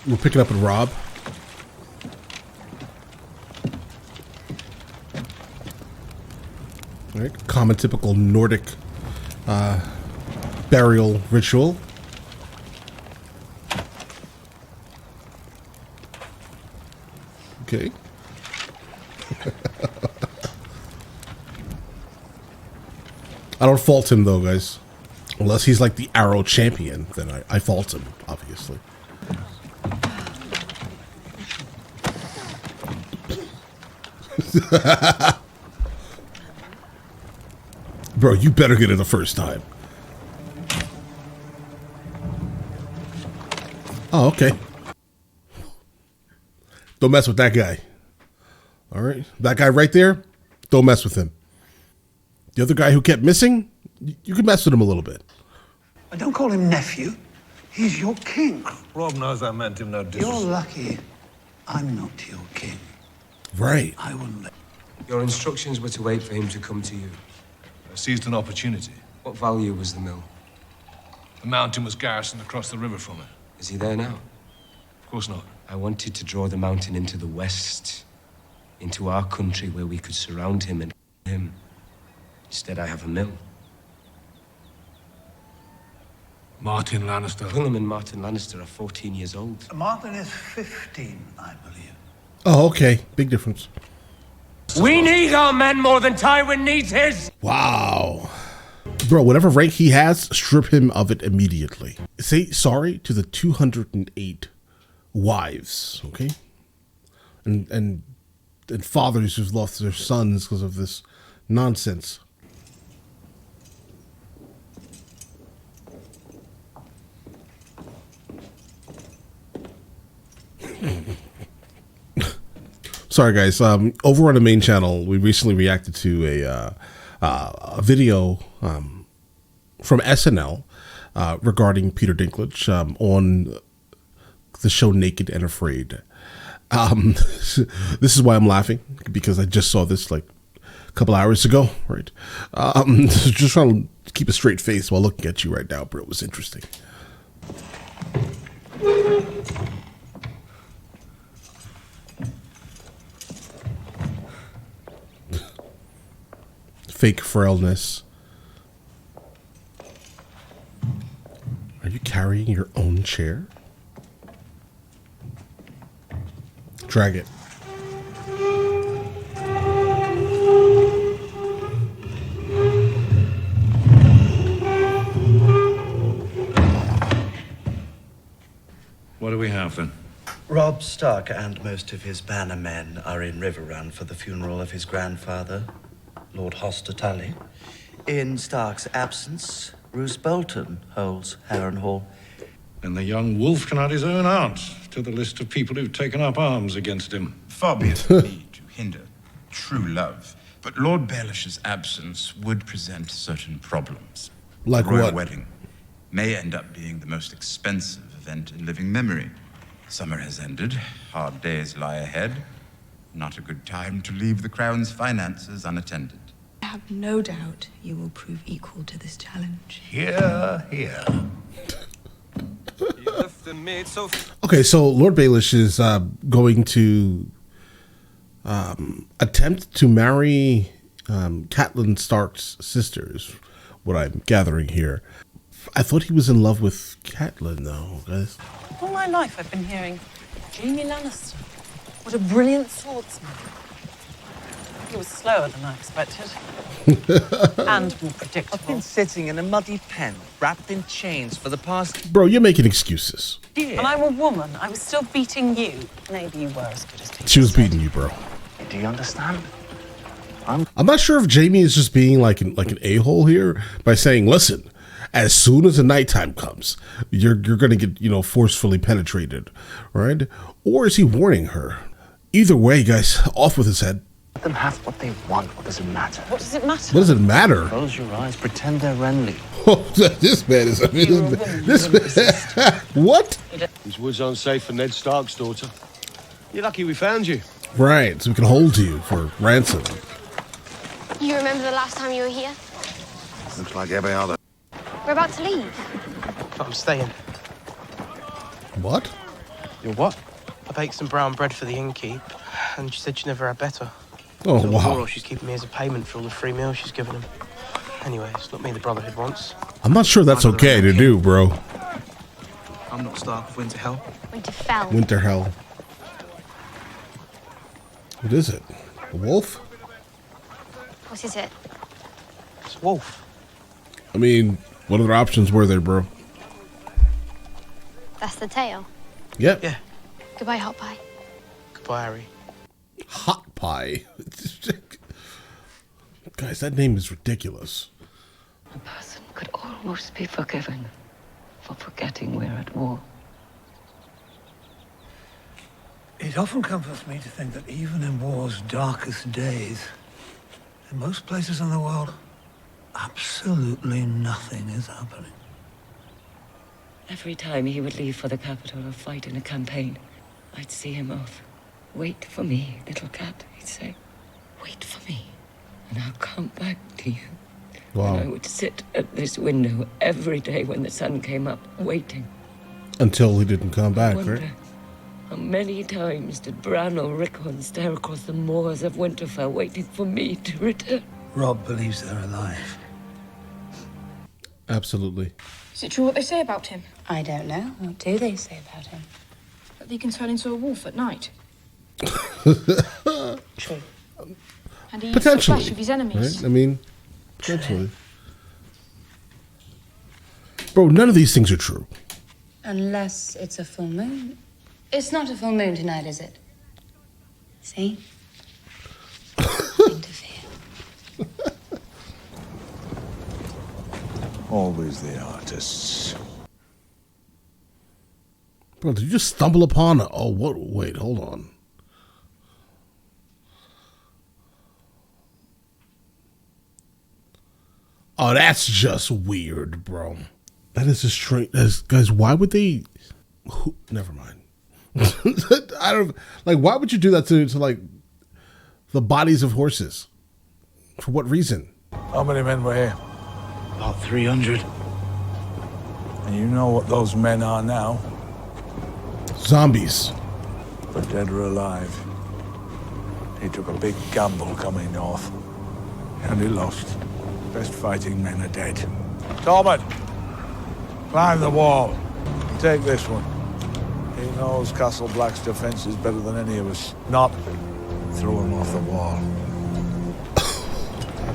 We're picking up with Rob. All right, common typical Nordic burial ritual. Okay. I don't fault him though, guys. Unless he's like the arrow champion, then I fault him, obviously. Bro, you better get it the first time. Oh, okay. Don't mess with that guy. All right. That guy right there, don't mess with him. The other guy who kept missing, you can mess with him a little bit. I don't call him nephew. He's your king. Rob knows I meant him no disrespect. You're lucky I'm not your king. Right. I wouldn't let... Your instructions were to wait for him to come to you. I seized an opportunity. What value was the mill? The mountain was garrisoned across the river from it. Is he there now? Of course not. I wanted to draw the mountain into the west, into our country where we could surround him and him. Instead, I have a mill. Martin Lannister. Willem and Martin Lannister are 14 years old. Martin is 15, I believe. Oh, okay. Big difference. We need our men more than Tywin needs his! Wow. Bro, whatever rank he has, strip him of it immediately. Say sorry to the 208 wives, okay? And fathers who've lost their sons because of this nonsense. Sorry, guys. Over on the main channel, we recently reacted to a video from SNL regarding Peter Dinklage on the show Naked and Afraid. This is why I'm laughing, because I just saw this like a couple hours ago, right? Just trying to keep a straight face while looking at you right now, bro. It was interesting. Fake frailness. Are you carrying your own chair? Drag it. What do we have then? Robb Stark and most of his banner men are in Riverrun for the funeral of his grandfather, Lord Hoster-Tully. In Stark's absence, Roose Bolton holds Harrenhal. And the young wolf can add his own aunt to the list of people who've taken up arms against him. Far be it from me to hinder true love, but Lord Baelish's absence would present certain problems. Like the royal what? wedding may end up being the most expensive event in living memory. Summer has ended, hard days lie ahead. Not a good time to leave the crown's finances unattended. I have no doubt you will prove equal to this challenge. Hear, hear. Okay, so Lord Baelish is going to attempt to marry Catelyn Stark's sisters, what I'm gathering here. I thought he was in love with Catelyn, though, guys. All my life I've been hearing, Jaime Lannister. What a brilliant swordsman. He was slower than I expected. And more predictable. I've been sitting in a muddy pen, wrapped in chains for the past... Bro, you're making excuses. And I'm a woman. I was still beating you. Maybe you were as good as Taylor She was said. beating you, bro. Do you understand? I'm not sure if Jaime is just being like an a-hole here by saying, listen, as soon as the nighttime comes, you're going to get, you know, forcefully penetrated, right? Or is he warning her? Either way, guys, off with his head. Let them have what they want. What does it matter? What does it matter? What does it matter? Close your eyes, pretend they're Renly. Oh, this man is... This man, what? These woods aren't safe for Ned Stark's daughter. You're lucky we found you. Right, so we can hold you for ransom. You remember the last time you were here? Looks like every other. We're about to leave. I'm staying. What? Your what? I baked some brown bread for the innkeep, and she said she never had better. Oh, So wow. she's keeping me as a payment for all the free meals she's given him. Anyway, it's not me the Brotherhood wants. I'm not sure that's okay to do, bro. I'm not Stark of Winterfell. Winterfell. Winter hell. What is it? A wolf? What is it? It's a wolf. I mean, what other options were there, bro? That's the tail. Yep. Yeah. Goodbye, Hot Pie. Goodbye, Harry. Hot Pie. Guys, that name is ridiculous. A person could almost be forgiven for forgetting we're at war. It often comforts me to think that even in war's darkest days, in most places in the world, absolutely nothing is happening. Every time he would leave for the capital or fight in a campaign, I'd see him off. Wait for me, little cat, he'd say. Wait for me, and I'll come back to you. Wow. And I would sit at this window every day when the sun came up, waiting. Until he didn't come back, Wonder, right? how many times did Bran or Rickon stare across the moors of Winterfell, waiting for me to return? Rob believes they're alive. Absolutely. Is it true what they say about him? I don't know. What do they say about him? That he can turn into a wolf at night? True. And he eats the Potentially. flesh of his enemies? Right? I mean, potentially. Bro, none of these things are true. Unless it's a full moon. It's not a full moon tonight, is it? See? Always the artists. Bro, did you just stumble upon a... Oh, what? Wait, hold on. Oh, that's just weird, bro. That is just strange. Guys, why would they... Never mind. I don't... Like, why would you do that to like, the bodies of horses? For what reason? How many men were here? About 300. And you know what those men are now? Zombies. But dead or alive. He took a big gamble coming north. And he lost. Best fighting men are dead. Tormund! Climb the wall. Take this one. He knows Castle Black's defenses better than any of us. Not throw him off the wall.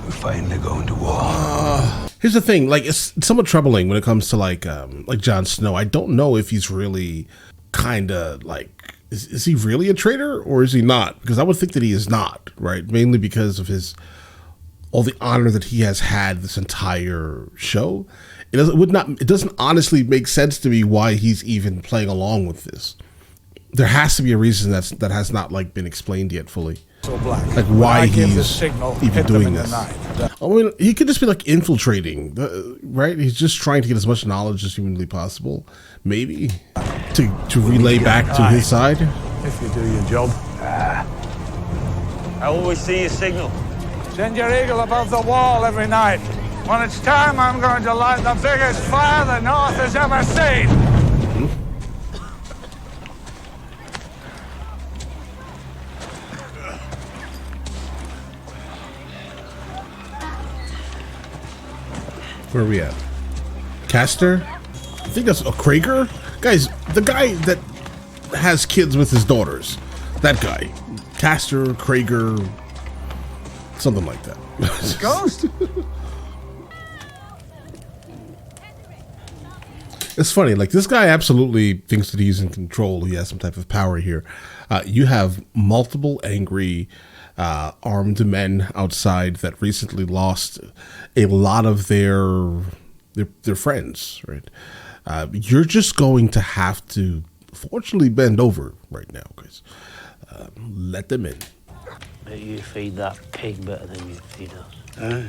We're finally going to war. Here's the thing, like, it's somewhat troubling when it comes to like Jon Snow. I don't know if he's really kind of like, is he really a traitor or is he not? Because I would think that he is not, right? Mainly because of all the honor that he has had this entire show. It doesn't honestly make sense to me why he's even playing along with this. There has to be a reason that has not like been explained yet fully. Like why he's even doing this. I mean, he could just be like infiltrating, right? He's just trying to get as much knowledge as humanly possible, maybe, to relay back to his side. If you do your job. I always see your signal. Send your eagle above the wall every night. When it's time, I'm going to light the biggest fire the North has ever seen. Where are we at? Caster? I think that's a Krager? Guys, the guy that has kids with his daughters. That guy. Caster, Krager, something like that. Ghost? It's funny, like this guy absolutely thinks that he's in control. He has some type of power here. You have multiple angry armed men outside that recently lost a lot of their friends, right? You're just going to have to, fortunately, bend over right now, guys. Let them in. Bet you feed that pig better than you feed us.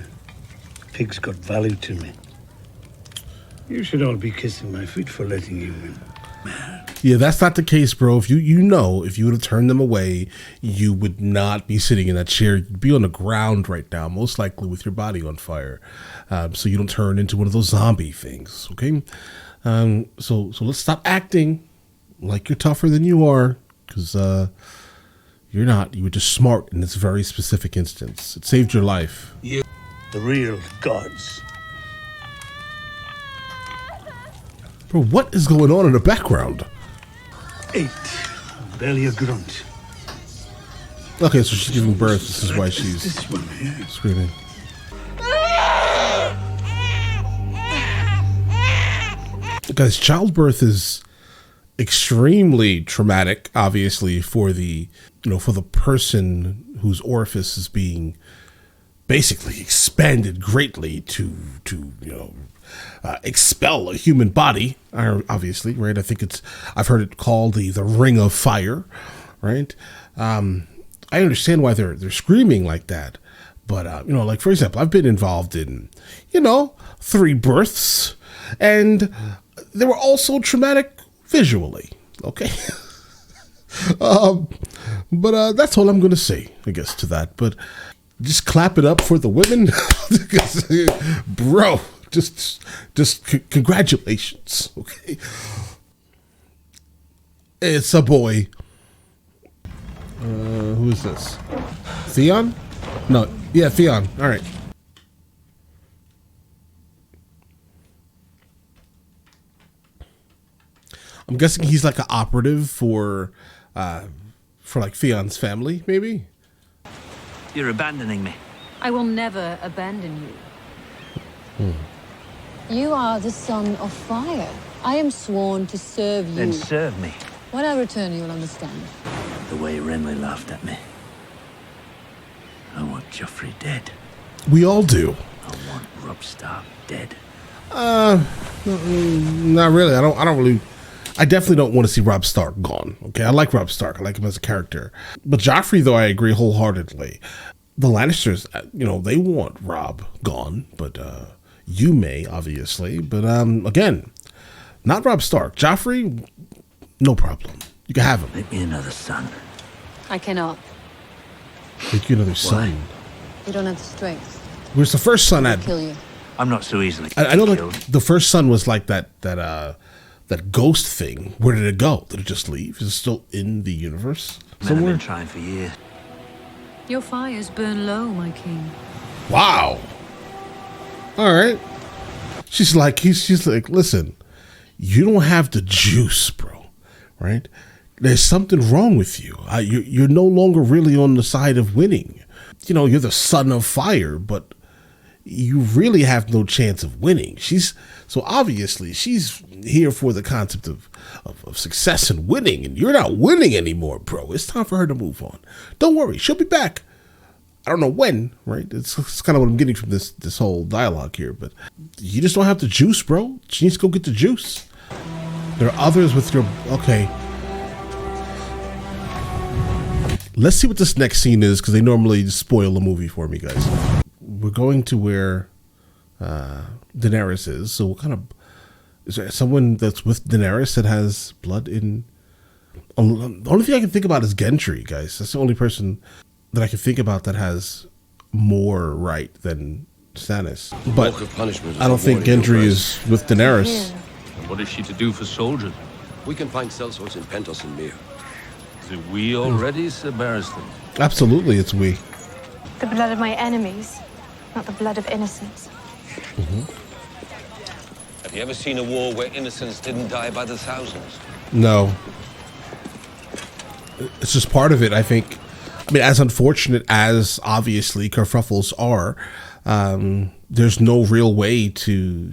Pig's got value to me. You should all be kissing my feet for letting you in. Yeah, that's not the case, bro. If you know, if you would have turned them away, you would not be sitting in that chair. You'd be on the ground right now, most likely with your body on fire, so you don't turn into one of those zombie things. Okay, so let's stop acting like you're tougher than you are, because you're not. You were just smart in this very specific instance. It saved your life. You, the real gods. Bro, what is going on in the background? 8. Barely a grunt. Okay, so she's giving birth. This is why she's screaming. Guys, childbirth is extremely traumatic, obviously, for the for the person whose orifice is being basically expanded greatly to expel a human body. Obviously, right? I think I've heard it called the ring of fire, right? I understand why they're screaming like that, but like for example, I've been involved in 3 births, and they were also traumatic visually. Okay. But that's all I'm going to say, I guess, to that. But just clap it up for the women. Bro, just congratulations. Okay. It's a boy. Who is this? Theon? No. Yeah, Theon. All right. I'm guessing he's like an operative for like Theon's family, maybe? You're abandoning me. I will never abandon you. You are the son of fire. I am sworn to serve you. Then serve me. When I return, you will understand. The way Renly laughed at me. I want Joffrey dead. We all do. I want Robb Stark dead. Not really. I definitely don't want to see Robb Stark gone. Okay, I like Robb Stark. I like him as a character. But Joffrey, though, I agree wholeheartedly. The Lannisters, they want Robb gone, but you may, obviously. But again, not Robb Stark. Joffrey, no problem. You can have him. Make me another son. I cannot. Make you another son. You don't have the strength. Where's the first son at? Kill you. I'm not so easily I know killed. that the first son was like that ghost thing. Where did it go? Did it just leave? Is it still in the universe somewhere? I've been trying for years. Your fires burn low, my king. Wow. All right. She's like, listen, you don't have the juice, bro. Right? There's something wrong with you. You're no longer really on the side of winning. You're the son of fire, but you really have no chance of winning. So obviously she's here for the concept of success and winning, and you're not winning anymore, bro. It's time for her to move on. Don't worry, she'll be back. I don't know when, right? It's kind of what I'm getting from this whole dialogue here, but you just don't have the juice, bro. She needs to go get the juice. There are others with your... Okay. Let's see what this next scene is, because they normally spoil the movie for me, guys. We're going to where Daenerys is. So what kind of... Is there someone that's with Daenerys that has blood in... The only thing I can think about is Gendry, guys. That's the only person that I can think about that has more right than Stannis. But I don't think Gendry is with Daenerys. And what is she to do for soldiers? We can find sellswords in Pentos and Mir. Is it we already, Sir Barristan? Absolutely, it's we. The blood of my enemies, not the blood of innocents. Have you ever seen a war where innocents didn't die by the thousands? No. It's just part of it, I think. I mean, as unfortunate as obviously kerfuffles are, there's no real way to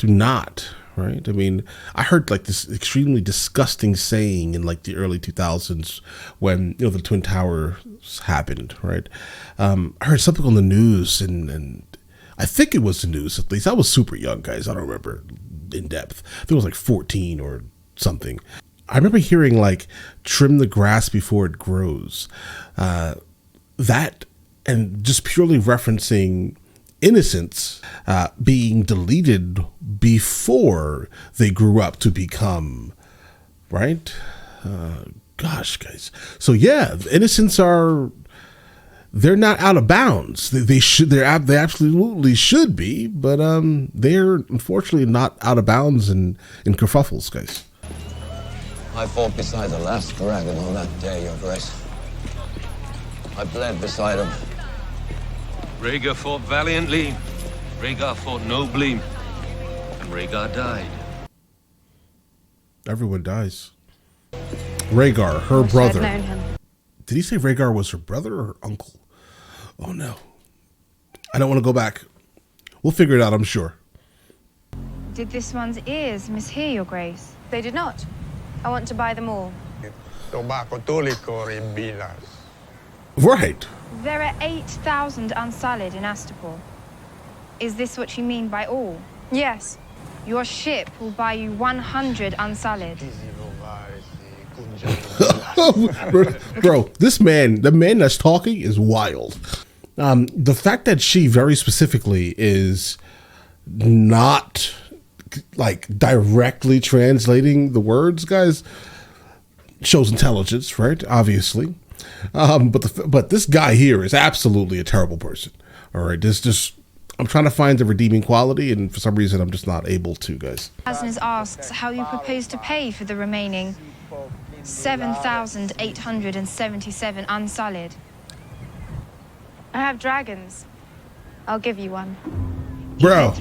not, right? I mean, I heard like this extremely disgusting saying in like the early 2000s when, the Twin Towers happened, right? I heard something on the news and I think it was the news, at least. I was super young, guys. I don't remember in depth. I think it was like 14 or something. I remember hearing like trim the grass before it grows. That and just purely referencing innocents being deleted before they grew up to become, right? Gosh, guys. So yeah, innocents they're not out of bounds. They absolutely should be, but they're unfortunately not out of bounds in kerfuffles, guys. I fought beside the last dragon on that day, Your Grace. I bled beside him. Rhaegar fought valiantly. Rhaegar fought nobly. And Rhaegar died. Everyone dies. Rhaegar, her brother. I've known him. Did he say Rhaegar was her brother or her uncle? Oh no. I don't want to go back. We'll figure it out, I'm sure. Did this one's ears mishear, Your Grace? They did not. I want to buy them all. Right. There are 8,000 unsullied in Astapor. Is this what you mean by all? Yes. Your ship will buy you 100 unsullied. Bro, this man, the man that's talking is wild. The fact that she very specifically is not like directly translating the words, guys, shows intelligence, right? Obviously. But this guy here is absolutely a terrible person. All right, I'm trying to find the redeeming quality, and for some reason I'm just not able to, guys. Asnes asks how you propose to pay for the remaining 7,877 unsullied. I have dragons. I'll give you one. Bro,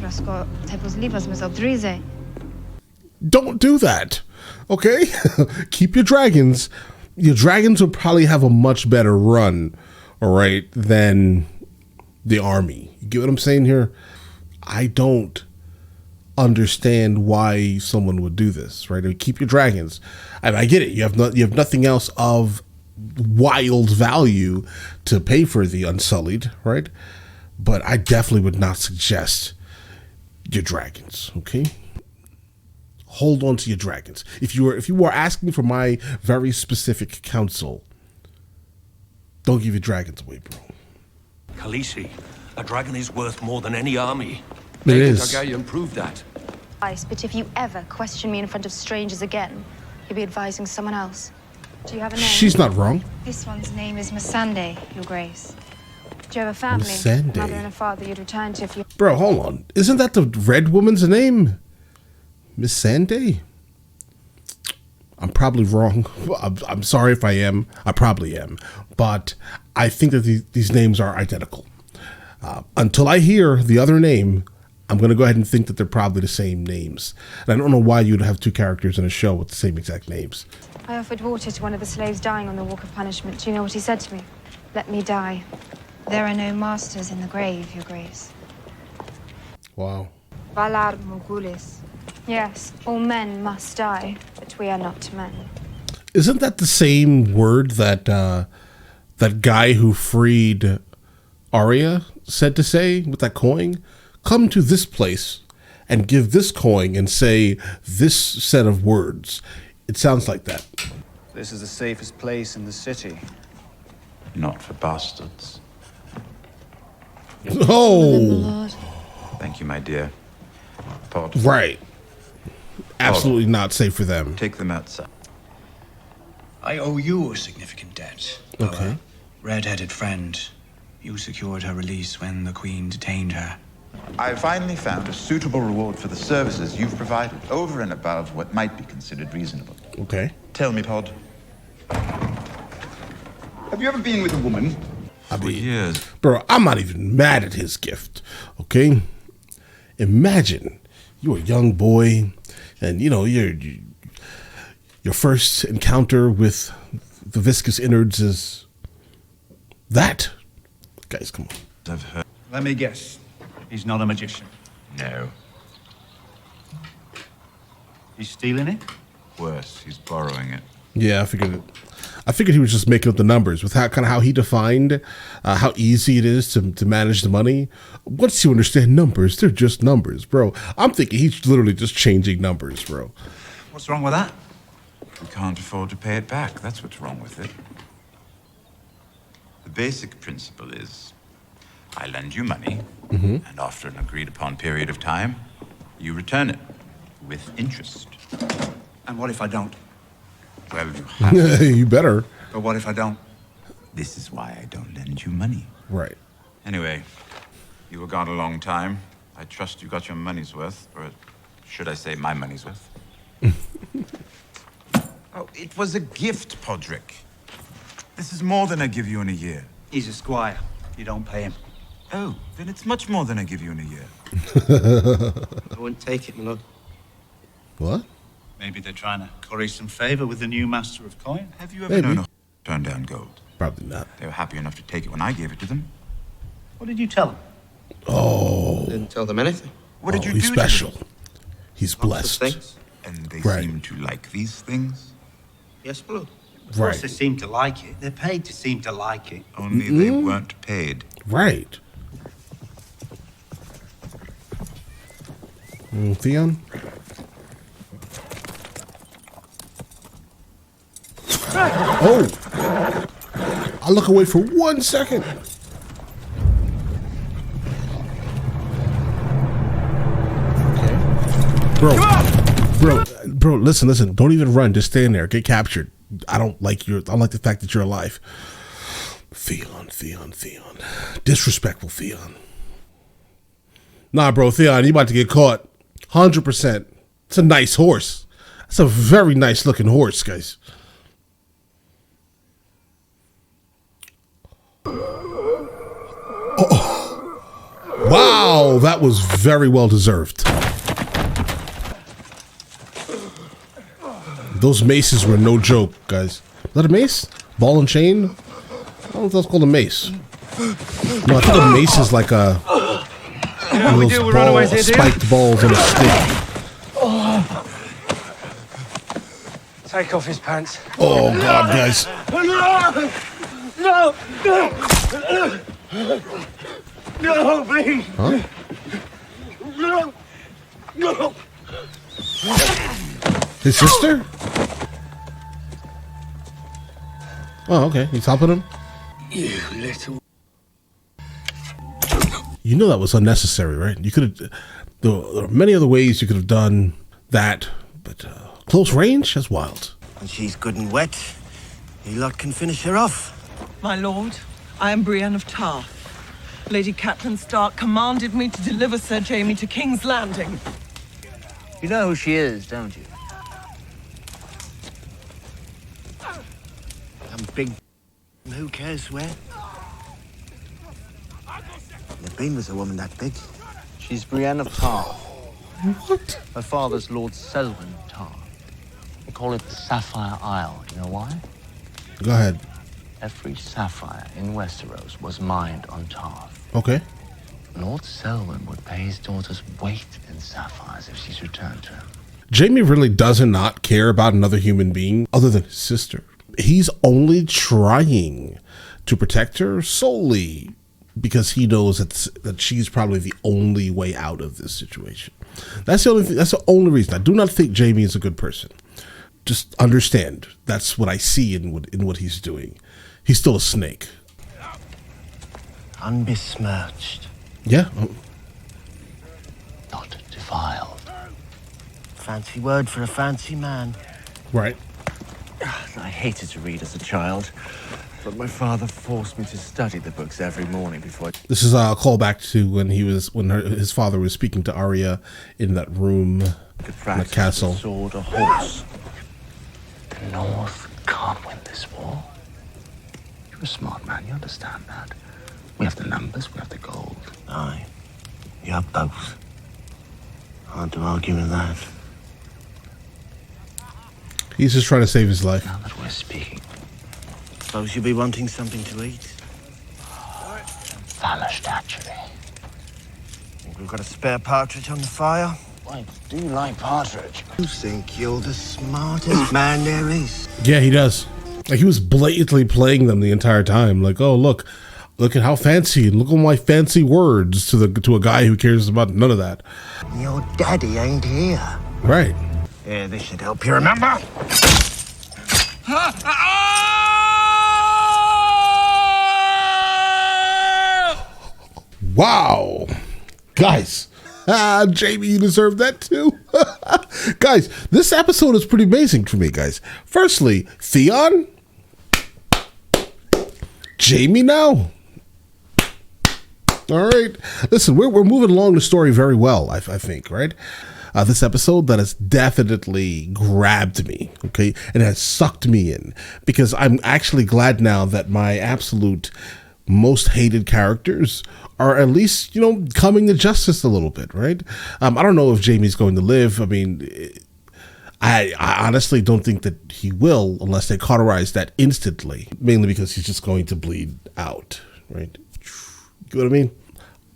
don't do that, okay? Keep your dragons. Your dragons will probably have a much better run, all right, than the army. You get what I'm saying here? I don't understand why someone would do this, right? I mean, keep your dragons. I get it. You have nothing else of wild value to pay for the Unsullied, right? But I definitely would not suggest your dragons, okay? Hold on to your dragons. If you were asking for my very specific counsel, don't give your dragons away, bro. Khaleesi, a dragon is worth more than any army. It is. Targaryen proved that. But if you ever question me in front of strangers again, you'll be advising someone else. Do you have a name? She's not wrong. This one's name is Missandei, Your Grace. Do you have a family? Missandei. Mother and a father you'd return to if you... Bro, hold on. Isn't that the red woman's name? Missandei? I'm probably wrong. I'm sorry if I am. I probably am. But I think that these names are identical. Until I hear the other name, I'm going to go ahead and think that they're probably the same names. And I don't know why you'd have two characters in a show with the same exact names. I offered water to one of the slaves dying on the Walk of Punishment. Do you know what he said to me? Let me die. There are no masters in the grave, Your Grace. Wow. Valar Morghulis. Yes, all men must die, but we are not men. Isn't that the same word that that guy who freed Arya said to say with that coin? Come to this place and give this coin and say this set of words. It sounds like that. This is the safest place in the city. Not for bastards. Oh. Thank you, my dear. Pod. Right. Absolutely not safe for them. Take them outside. I owe you a significant debt. Okay. Our red-headed friend. You secured her release when the Queen detained her. I finally found a suitable reward for the services you've provided, over and above what might be considered reasonable. Okay. Tell me, Pod. Have you ever been with a woman? For years. Bro, I'm not even mad at his gift, okay? Imagine you're a young boy and, you know, your first encounter with the viscous innards is that. Guys, come on. I've heard. Let me guess. He's not a magician. No. He's stealing it? Worse, he's borrowing it. Yeah, I figured it. I figured he was just making up the numbers with how he defined how easy it is to manage the money. Once you understand numbers, they're just numbers, bro. I'm thinking he's literally just changing numbers, bro. What's wrong with that? We can't afford to pay it back. That's what's wrong with it. The basic principle is I lend you money, and after an agreed upon period of time, you return it with interest. And what if I don't? Well, you have to. You better. But what if I don't? This is why I don't lend you money. Right. Anyway, you were gone a long time. I trust you got your money's worth, or should I say my money's worth? Oh, it was a gift, Podrick. This is more than I give you in a year. He's a squire. You don't pay him. Oh, then it's much more than I give you in a year. I wouldn't take it, my lord. What? Maybe they're trying to curry some favor with the new master of coin. Have you ever known a turn down gold? Probably not. They were happy enough to take it when I gave it to them. What did you tell them? Oh. Didn't tell them anything. What did you he's do special. to them? He's blessed. Things. And they Right. seem to like these things? Yes, my lord. Of course they seem to like it. They're paid to seem to like it. Only they weren't paid. Right. Theon? Oh! I'll look away for 1 second. Bro, listen. Don't even run. Just stand there. Get captured. I don't like the fact that you're alive. Theon. Disrespectful Theon. Nah, bro, Theon, you about to get caught. 100%. It's a nice horse. It's a very nice looking horse, guys. Oh. Wow, that was very well deserved. Those maces were no joke, guys. Is that a mace? Ball and chain? I don't know if that's called a mace. No, I think a mace is like a those spiked balls on a stick. Take off his pants. Oh God, guys! No, please. Huh? No. His sister? Oh, okay. He's helping him. You little. You know that was unnecessary, right? You could have. There are many other ways you could have done that, but close range? That's wild. And she's good and wet. You lot can finish her off. My lord, I am Brienne of Tarth. Lady Catelyn Stark commanded me to deliver Sir Jaime to King's Landing. You know who she is, don't you? Some big... Who cares where? Never been with a woman that big. She's Brienne of Tarth. What? Her father's Lord Selwyn Tarth. They call it the Sapphire Isle. You know why? Go ahead. Every sapphire in Westeros was mined on Tarth. Okay. Lord Selwyn would pay his daughter's weight in sapphires if she's returned to him. Jaime really does not care about another human being other than his sister. He's only trying to protect her solely because he knows that she's probably the only way out of this situation. That's the only thing, that's the only reason. I do not think Jaime is a good person. Just understand that's what I see in what he's doing. He's still a snake. Unbesmirched. Yeah. Not defiled. Fancy word for a fancy man. Right. I hated to read as a child, but my father forced me to study the books every morning before. This is a callback to when his father was speaking to Arya in that room in the castle. Sword or horse. The North can't win this war. You're a smart man, you understand that. We have the numbers, we have the gold. Aye, you have both. Hard to argue with that. He's just trying to save his life. Now that we're speaking. Suppose you'll be wanting something to eat. Famished, actually. Think we've got a spare partridge on the fire? I do like partridge. You think you're the smartest man there is? Yeah, he does. Like, he was blatantly playing them the entire time. Like, oh, look at how fancy, look at my fancy words to a guy who cares about none of that. Your daddy ain't here. Right. Yeah, this should help you remember. Wow. Guys. Jaime, you deserve that too. Guys, this episode is pretty amazing for me, guys. Firstly, Theon. Jaime now. All right. Listen, we're moving along the story very well, I think, right? this episode that has definitely grabbed me, okay, and has sucked me in, because I'm actually glad now that my absolute most hated characters are at least, you know, coming to justice a little bit, right? I don't know if Jamie's going to live. I mean, I honestly don't think that he will unless they cauterize that instantly, mainly because he's just going to bleed out, right? You know what I mean?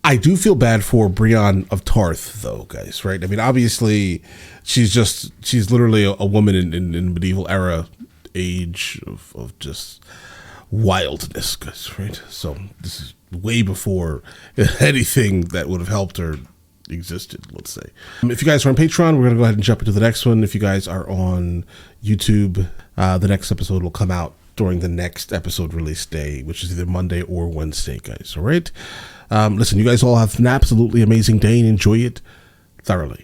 I do feel bad for Brienne of Tarth, though, guys, right? I mean, obviously, she's literally a woman in medieval era age of just wildness, guys, right? So this is way before anything that would have helped her existed, let's say. If you guys are on Patreon, we're going to go ahead and jump into the next one. If you guys are on YouTube, the next episode will come out during the next episode release day, which is either Monday or Wednesday, guys, all right? Listen, you guys all have an absolutely amazing day and enjoy it thoroughly.